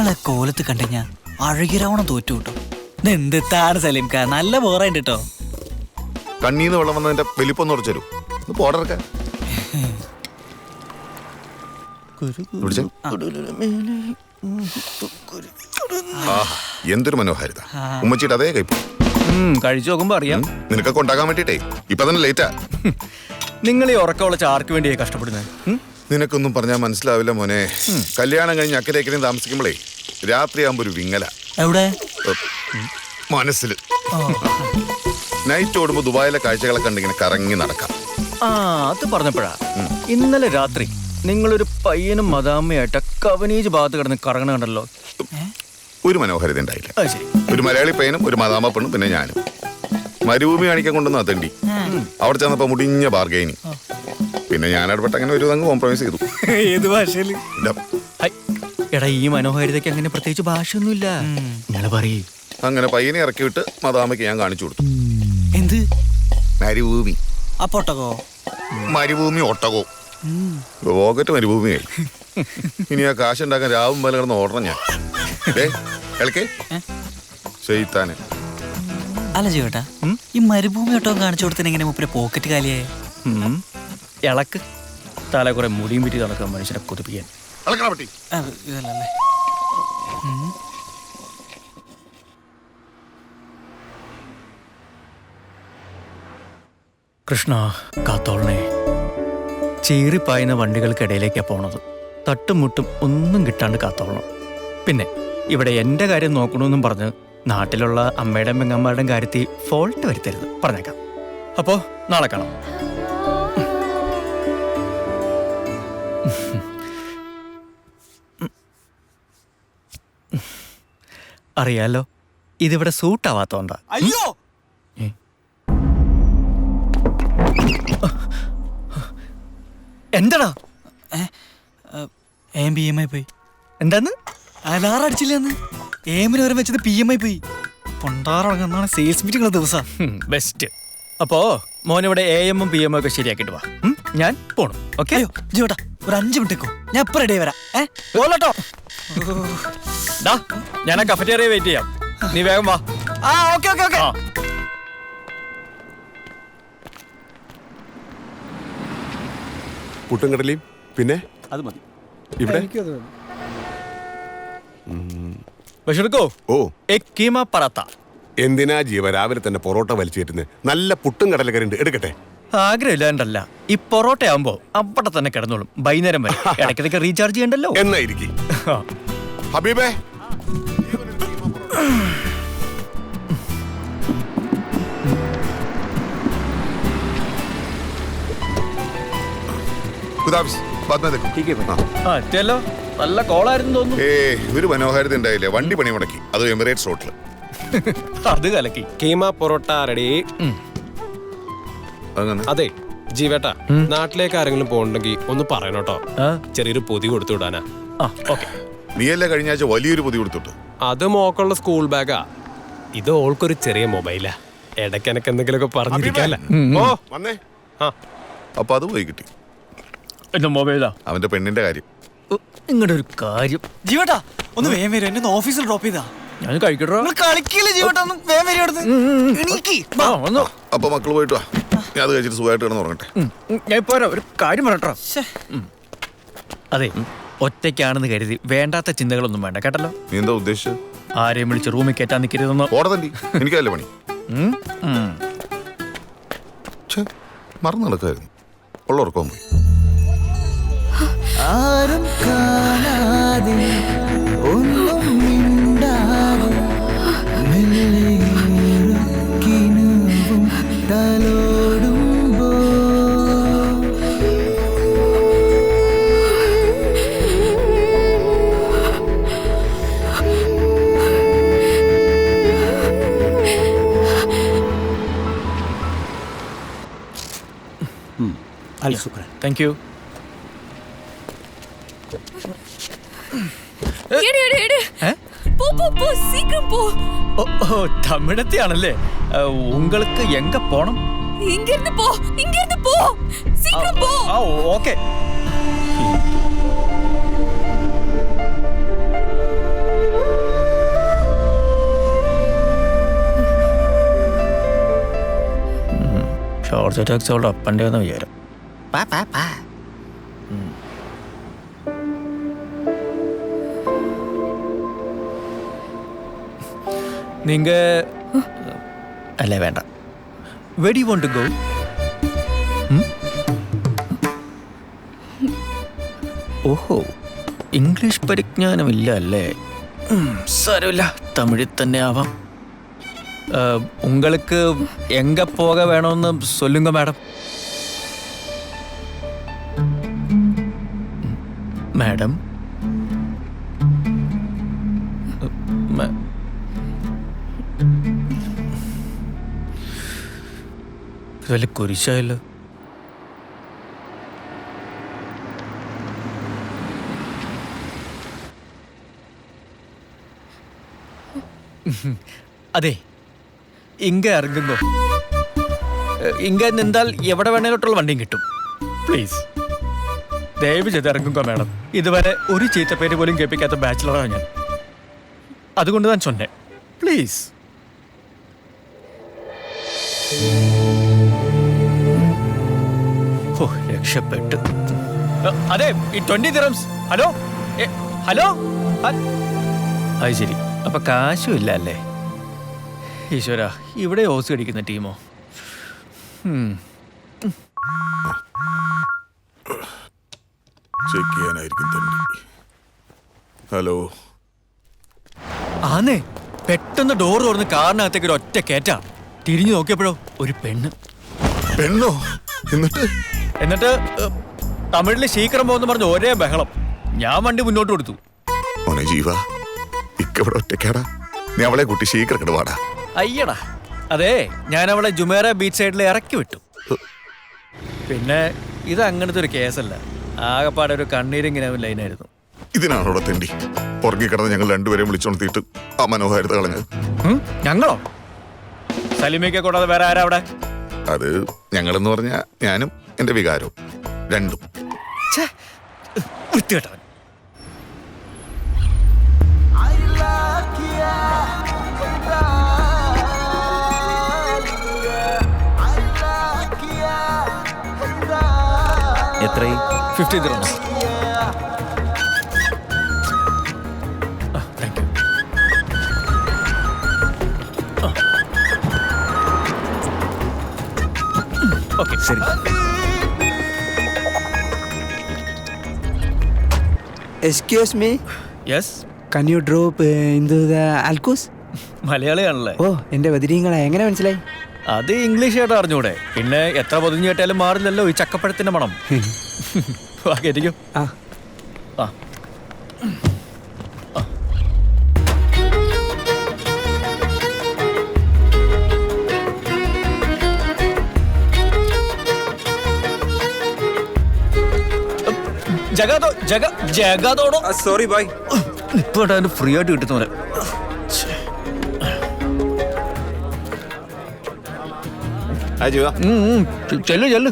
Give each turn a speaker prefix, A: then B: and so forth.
A: നിങ്ങളെ കോലത്ത് കണ്ടുകഴിഞ്ഞാ അഴകിരാവണം തോറ്റു കിട്ടും. എന്താണ് സലീംക്ക, നല്ല ബോറായിട്ട് കേട്ടോ.
B: കണ്ണീന്ന് വെള്ളം വന്നതിന്റെ വലിപ്പം ഒന്ന് ഉറച്ചു പോടർക്ക എന്തൊരു മനോഹാരിത. ഉമ്മച്ചിട്ട് അതേ കൈപ്പോ
C: കഴിച്ചു നോക്കുമ്പോ അറിയാം.
B: നിനക്കൊക്കെ ഉണ്ടാക്കാൻ വേണ്ടിട്ടേ ഇപ്പൊ തന്നെ ലേറ്റാ.
C: നിങ്ങൾ ഈ ഉറക്കമുള്ള ചാർക്ക് വേണ്ടിയാ കഷ്ടപ്പെടുന്നത്.
B: നിനക്കൊന്നും പറഞ്ഞാൽ മനസ്സിലാവില്ല മോനെ. കല്യാണം കഴിഞ്ഞ് അക്കരേക്കരയും താമസിക്കുമ്പോഴേ രാത്രിയാകുമ്പോ ഒരു വിങ്ങല
A: എവിടെ
B: മനസ്സിൽ. നൈറ്റ് ഓടുമ്പോ ദുബായിലെ കാഴ്ചകളൊക്കെ കണ്ടിങ്ങനെ കറങ്ങി നടക്കാം.
C: അത് പറഞ്ഞപ്പോഴാ ഇന്നലെ രാത്രി നിങ്ങളൊരു പയ്യനും മദാമ്മയായിട്ട് കവനീജ് ഭാഗത്ത് കിടന്ന് കറങ്ങണ കണ്ടല്ലോ.
B: ഒരു മനോഹാരിത ഉണ്ടായില്ല. ഒരു മലയാളി പയ്യനും ഒരു മദാമ പെണ്ണും പിന്നെ ഞാനും. മരുഭൂമി കാണിക്കാൻ കൊണ്ടുവന്ന അതണ്ടി. അവിടെ ചെന്നപ്പോ മുടിഞ്ഞ ബാർഗൈനി. പിന്നെ ഞാൻ ഇടപെട്ട് അങ്ങനെ ഒരു തങ്ങ് കോംപ്രമൈസ് ചെയ്തു.
C: ഏത് ഭാഷയില്? എടാ ഈ മനോഹാരിതയ്ക്ക് അങ്ങനെ പ്രത്യേകിച്ച് ഭാഷയൊന്നുമില്ല. ഞാൻ പറയേ.
B: അങ്ങനെ പയ്യനെ ഇറക്കി വിട്ട് മദാമയ്ക്ക് ഞാൻ കാണിച്ചു കൊടുത്തു.
A: എന്ത്
B: മരുഭൂമി?
A: അപ്പൊട്ടകോ?
B: മരുഭൂമി ഒട്ടകോ പോക്കറ്റ് മരുഭൂമിയായി. ഇനി ആ കാശുണ്ടാക്കാൻ രാവും പോലെ കിടന്ന് ഓടണം ഞാൻ. കളിക്കേ ചെയ്ത്താനെ.
A: അല്ല ചേട്ടാ, ഈ മരുഭൂമി ഒട്ടകം കാണിച്ചു കൊടുത്തിന് എങ്ങനെ മുപ്പിലെ പോക്കറ്റ് കാലിയായ?
C: ഇളക്ക് തല കുറെ മുടിയും വിറ്റി നടക്കാൻ മനുഷ്യനെ കൊതിപ്പിക്കാൻ.
A: ഇതല്ലേ
C: കൃഷ്ണ കാത്തോളനെ. ചീറിപ്പായുന്ന വണ്ടികൾക്കിടയിലേക്കാണ് പോണത്. തട്ടുമുട്ടും ഒന്നും കിട്ടാണ്ട് കാത്തോളണം. പിന്നെ ഇവിടെ എൻ്റെ കാര്യം നോക്കണമെന്നും പറഞ്ഞ് നാട്ടിലുള്ള അമ്മയുടെയും പെങ്ങന്മാരുടെയും കാര്യത്തിൽ ഫോൾട്ട് വരുത്തരുത്. പറഞ്ഞേക്കാം. അപ്പോ നാളെ കാണാം. അറിയാലോ, ഇതിവിടെ സൂട്ടാവാത്തോണ്ടാ.
A: അയ്യോ,
C: എന്താടാ?
A: PMI പോയി.
C: എന്താന്ന്?
A: അലാറം അടിച്ചില്ലെന്ന്. ഏമിന് വരെ വെച്ചത് PMI പോയി. പൊണ്ടാറടങ്ങുന്നതാണ് സെയിൽസ് മീറ്റിംഗ് ദിവസം.
C: ബെസ്റ്റ്. അപ്പോ മോനിവിടെ AM ഉം PM ഒക്കെ ശരിയാക്കിട്ട് വാ. ഞാൻ പോണു. ഓക്കെ?
A: അയ്യോ ജീവട്ടാ, ഒരു 5 മിനിറ്റേക്കോ, ഞാൻ ഇപ്പൊ റെഡി ആയി വരാം.
C: ഞാൻ ആ കഫറ്റേറിയ വെയിറ്റ് ചെയ്യാം. നീ വേഗം വാ.
A: Okay okay okay.
D: പുട്ടും കടലയും പിന്നെ
C: അത് മതി.
D: ഇവിടെ
C: ബഷീർക്കോ
D: ഓ
C: എക് കീമ പറാത്ത.
D: എന്തിനാ ജീവ രാവിലെ തന്നെ പൊറോട്ട വലിച്ചു കയറ്റുന്നത്? നല്ല പുട്ടും കടലക്കറിയുണ്ട്, എടുക്കട്ടെ.
C: ആഗ്രഹമില്ലാണ്ടല്ല, ഈ പൊറോട്ട ആവുമ്പോ അവിടെ തന്നെ കിടന്നോളും വൈകുന്നേരം വരെ. ഇടയ്ക്കൊക്കെ റീചാർജ് ചെയ്യണ്ടല്ലോ.
D: എന്നായിരിക്കും ഹബീബേ.
C: നല്ല കോളായിരുന്നു തോന്നുന്നു.
B: ഒരു മനോഹാരിത ഉണ്ടായില്ലേ. വണ്ടി പണി മുടക്കി, അത് എമിറേറ്റ്സ് റോട്ടില്.
C: അത് കലക്കി.
E: കീമ പൊറോട്ട റെഡി. അതെ ജീവേട്ടാ, നാട്ടിലേക്ക് ആരെങ്കിലും പോകണ്ടെങ്കിൽ ഒന്ന് പറയണോട്ടോ. ചെറിയൊരു പൊതി കൊടുത്തു വിടാനാ.
B: നീയല്ലേ കഴിഞ്ഞ ആഴ്ച വലിയൊരു പൊതി കൊടുത്തിട്ടു?
E: അത് മോക്കുള്ള സ്കൂൾ ബാഗാ. ഇത് ഓൾക്കൊരു ചെറിയ മൊബൈലാ. ഇടയ്ക്ക് എനക്ക് എന്തെങ്കിലുമൊക്കെ പറഞ്ഞിരിക്കാല്ല.
B: അപ്പൊ അത് പോയി കിട്ടി.
C: മൊബൈലാ
B: അവന്റെ പെണ്ണിന്റെ കാര്യം.
C: ഇങ്ങടെ ഒരു കാര്യം.
A: ജീവട്ടാ ഒന്ന് വേഗം വരും, എന്നെ ഓഫീസിൽ ഡ്രോപ്പ് ചെയ്താ.
C: ഞാൻ കഴിക്കട്ടോ.
A: കളിക്കില്ലേ ജീവട്ടാ, ഒന്ന് വേഗം വരും.
B: അപ്പൊ മക്കള് പോയിട്ട് വാ, ഞാൻ അത് കഴിച്ചിട്ട് സുഖമായിട്ട് കിടന്ന് ഉറങ്ങട്ടെ.
C: ഞാൻ പോരാ, ഒരു കാര്യം പറയട്ടോ. അതെ, ഒറ്റയ്ക്കാണെന്ന് കരുതി വേണ്ടാത്ത ചിന്തകളൊന്നും വേണ്ട കേട്ടല്ലോ.
B: നീ എന്താ ഉദ്ദേശിച്ചത്?
C: ആരെയും വിളിച്ച് റൂമിൽ കയറ്റാൻ നിൽക്കരുതെന്ന്.
B: ഓടതണ്ടി, എനിക്കല്ലേ പണി. മറന്നു നടക്കായിരുന്നു, ഉള്ള ഉറക്കം പോയി.
F: ആരും കാണാതെ ഒന്നും മിണ്ടാതെ മെല്ലെക്കിനുവും തലോടുമ്പോ
C: താങ്ക് യു. തമിഴത്തെയാണല്ലേ? உங்களுக்கு எங்க போணும்?
G: இங்கிருந்து போ, இங்கிருந்து போ, சீக்கிரம் போ.
C: ஓகே. ഷോർട്ട് ടാക്സ് അവളുടെ അപ്പൻ്റെ എന്ന് വിചാരം. നിങ്ങ അല്ലേ വേണ്ട. Very won't go? ഓഹോ, ഇംഗ്ലീഷ് പരിജ്ഞാനമില്ല അല്ലേ? സാരമില്ല, തമിഴിൽ തന്നെ ആവാം. உங்களுக்கு എങ്ക പോക വേണമെന്ന് சொல்லுங்க മാഡം. മാഡം വല്ല കുരിശായല്ലോ. അതെ, ഇങ്ക ഇറങ്ങുമ്പോ ഇങ്ക നിന്നാൽ എവിടെ വേണേലോട്ടുള്ള വണ്ടിയും കിട്ടും. പ്ലീസ് ദയവ് ചെയ്ത് ഇറങ്ങുക മാഡം. ഇതുവരെ ഒരു ചീത്ത പേര് പോലും കേൾപ്പിക്കാത്ത ബാച്ചിലറാണ് ഞാൻ. അതുകൊണ്ട് ഞാൻ ചൊന്നെ, പ്ലീസ്. ഓ, രക്ഷപ്പെട്ടു. അതെ, ഈ 20 dirhams. Hello hello. അത് ശരി, അപ്പൊ കാശും ഇല്ല അല്ലേ? ഈശ്വര, ഇവിടെ ഓസ് അടിക്കുന്ന ടീമോ?
B: ചെക്ക് ചെയ്യാനായിരിക്കും തണ്ടി. ഹലോ.
C: ആന്നേ, പെട്ടെന്ന് ഡോർ തുറന്ന് കാറിനകത്തേക്ക് ഒരു ഒറ്റ കയറ്റാ. തിരിഞ്ഞു നോക്കിയപ്പോഴോ ഒരു പെണ്ണ്.
B: പെണ്ണോ?
C: എന്നിട്ട് തമിഴില് ശീക്രം പോകുന്ന പറഞ്ഞ് ഒരേ ബഹളം. ഞാൻ വണ്ടി മുന്നോട്ട് കൊടുത്തു.
B: മോനെ ജീവ, ഇക്കവിടെ ഒറ്റക്കാടാ. നീ അവളെ കുട്ടി ശീക്രം വാടാ.
C: അയ്യടാ, അതെ, ഞാൻ അവളെ ജുമേറ ബീച്ച് സൈഡിൽ ഇറക്കി വിട്ടു. പിന്നെ ഇത് അങ്ങനത്തെ ഒരു കേസല്ല, ആകെപ്പാടെ ഒരു കണ്ണീരിങ്ങനെ ലൈനായിരുന്നു.
B: ഇതിനാണ് അവിടെ തെണ്ടി ഉറങ്ങിക്കിടന്ന് ഞങ്ങൾ രണ്ടുപേരെയും വിളിച്ചോണ്ടിട്ട് ആ മനോഹാരിത കളഞ്ഞത്.
C: ഞങ്ങളോ? സലിമയ്ക്ക് കൂടാതെ വേറെ ആരാ അവിടെ?
B: അത് ഞങ്ങളെന്ന് പറഞ്ഞാ ഞാനും എന്റെ വികാരവും രണ്ടും.
C: വൃത്തികെട്ടവൻ.
A: എത്രയും
C: 50 dirhams. Thank you. ഓക്കെ, ശരി.
F: Excuse me,
C: yes,
F: can you drop into the Alcus?
C: മലയാളിയാണല്ലേ?
F: ഓ, എന്റെ ബദിരീങ്ങളെ എങ്ങനെ മനസ്സിലായി?
C: അത് ഇംഗ്ലീഷ് ആയിട്ട് അറിഞ്ഞൂടെ? പിന്നെ എത്ര പൊതിഞ്ഞു കേട്ടാലും മാറില്ലല്ലോ ഈ ചക്കപ്പഴത്തിന്റെ മണം. കേട്ടിക്കും.
F: ആ,
C: ആ, ജഗാതോടോ?
F: Sorry boy.
C: ഇപ്പൊ ഫ്രീ ആയിട്ട് കിട്ടുന്ന പോലെ. ചെല്ലു ചെല്ലു.